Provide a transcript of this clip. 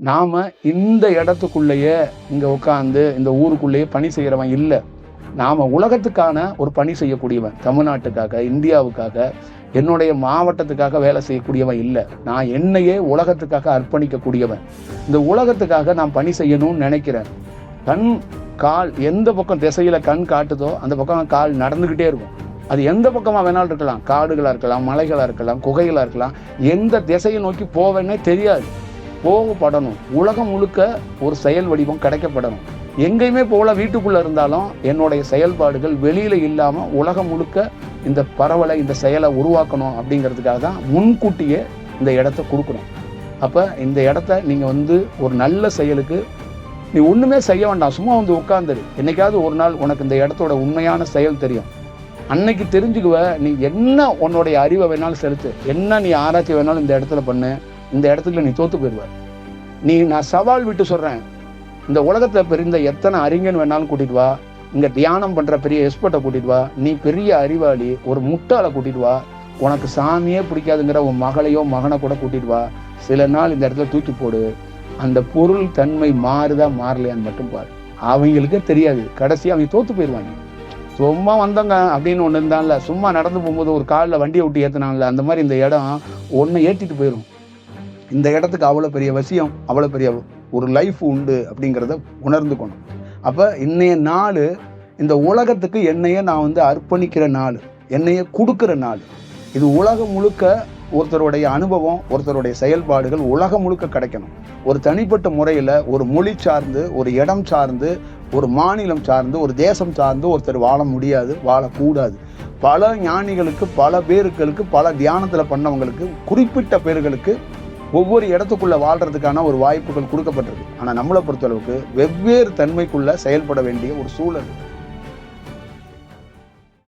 நாம் இந்த இடத்துக்குள்ளேயே இங்கே உட்காந்து இந்த ஊருக்குள்ளேயே பணி செய்கிறவன் இல்லை. நாம் உலகத்துக்கான ஒரு பணி செய்யக்கூடியவன். தமிழ்நாட்டுக்காக, இந்தியாவுக்காக, என்னுடைய மாவட்டத்துக்காக வேலை செய்யக்கூடியவன் இல்லை. நான் என்னையே உலகத்துக்காக அர்ப்பணிக்கக்கூடியவன். இந்த உலகத்துக்காக நான் பணி செய்யணும்னு நினைக்கிறேன். கண் கால் எந்த பக்கம் திசையில் கண் காட்டுதோ அந்த பக்கம் கால் நடந்துக்கிட்டே இருக்கும். அது எந்த பக்கமாக வேணாலும் இருக்கலாம். காடுகளாக இருக்கலாம், மலைகளாக இருக்கலாம், குகைகளாக இருக்கலாம். எந்த திசையை நோக்கி போவேன்னே தெரியாது. போகப்படணும். உலகம் முழுக்க ஒரு செயல் வடிவம் கிடைக்கப்படணும். எங்கேயுமே போல வீட்டுக்குள்ளே இருந்தாலும் என்னுடைய செயல்பாடுகள் வெளியில் இல்லாமல் உலகம் முழுக்க இந்த பரவலை, இந்த செயலை உருவாக்கணும் அப்படிங்கிறதுக்காக தான் முன்கூட்டியே இந்த இடத்த கொடுக்கணும். அப்போ இந்த இடத்த நீங்கள் ஒரு நல்ல செயலுக்கு நீ ஒன்றுமே செய்ய வேண்டாம், சும்மா உட்காந்துரு. என்னைக்காவது ஒரு நாள் உனக்கு இந்த இடத்தோட உண்மையான செயல் தெரியும். அன்னைக்கு தெரிஞ்சுக்குவ. நீ என்ன உன்னுடைய அறிவை வேணாலும் செலுத்து, என்ன நீ ஆராய்ச்சி வேணாலும் இந்த இடத்துல பண்ணு, இந்த இடத்துல நீ தோத்து போயிடுவ. நான் சவால் விட்டு சொல்கிறேன், இந்த உலகத்தில் பிரிந்த எத்தனை அறிஞன் வேணாலும் கூட்டிட்டு வா, இங்கே தியானம் பண்ணுற பெரிய எக்ஸ்பர்ட்டை கூட்டிட்டு வா, நீ பெரிய அறிவாளி ஒரு முட்டாளை கூட்டிட்டு வா, உனக்கு சாமியே பிடிக்காதுங்கிற உன் மகளையோ மகனை கூட கூட்டிட்டு வா, சில நாள் இந்த இடத்துல தூக்கி போடு, அந்த பொருள் தன்மை மாறுதா மாறலையான்னு மட்டும் பாரு. அவங்களுக்கே தெரியாது. கடைசி அவங்க தோத்து போயிடுவாங்க. சும்மா வந்தவங்க அப்படின்னு ஒன்று இருந்தான்ல, சும்மா நடந்து போகும்போது ஒரு காலில் வண்டியை விட்டு ஏற்றினாங்கல்ல, அந்த மாதிரி இந்த இடம் ஒன்று ஏற்றிட்டு போயிடும். இந்த இடத்துக்கு அவ்வளோ பெரிய வசியம், அவ்வளோ பெரிய ஒரு லைஃப் உண்டு அப்படிங்கிறத உணர்ந்துக்கணும். அப்போ இன்னைய நாள் இந்த உலகத்துக்கு என்னையே நான் அர்ப்பணிக்கிற நாள், என்னையே கொடுக்குற நாள். இது உலகம் முழுக்க ஒருத்தருடைய அனுபவம், ஒருத்தருடைய செயல்பாடுகள் உலகம் முழுக்க கிடைக்கணும். ஒரு தனிப்பட்ட முறையில் ஒரு மொழி சார்ந்து, ஒரு இடம் சார்ந்து, ஒரு மாநிலம் சார்ந்து, ஒரு தேசம் சார்ந்து ஒருத்தர் வாழ முடியாது, வாழக்கூடாது. பல ஞானிகளுக்கு, பல பேர்களுக்கு, பல தியானத்தில் பண்ணவங்களுக்கு, குறிப்பிட்ட பேர்களுக்கு ஒவ்வொரு இடத்துக்குள்ளே வாழ்கிறதுக்கான ஒரு வாய்ப்புகள் கொடுக்கப்பட்டிருக்கு. ஆனால் நம்மளை பொறுத்தளவுக்கு வெவ்வேறு தன்மைக்குள்ளே செயல்பட வேண்டிய ஒரு சூழல்.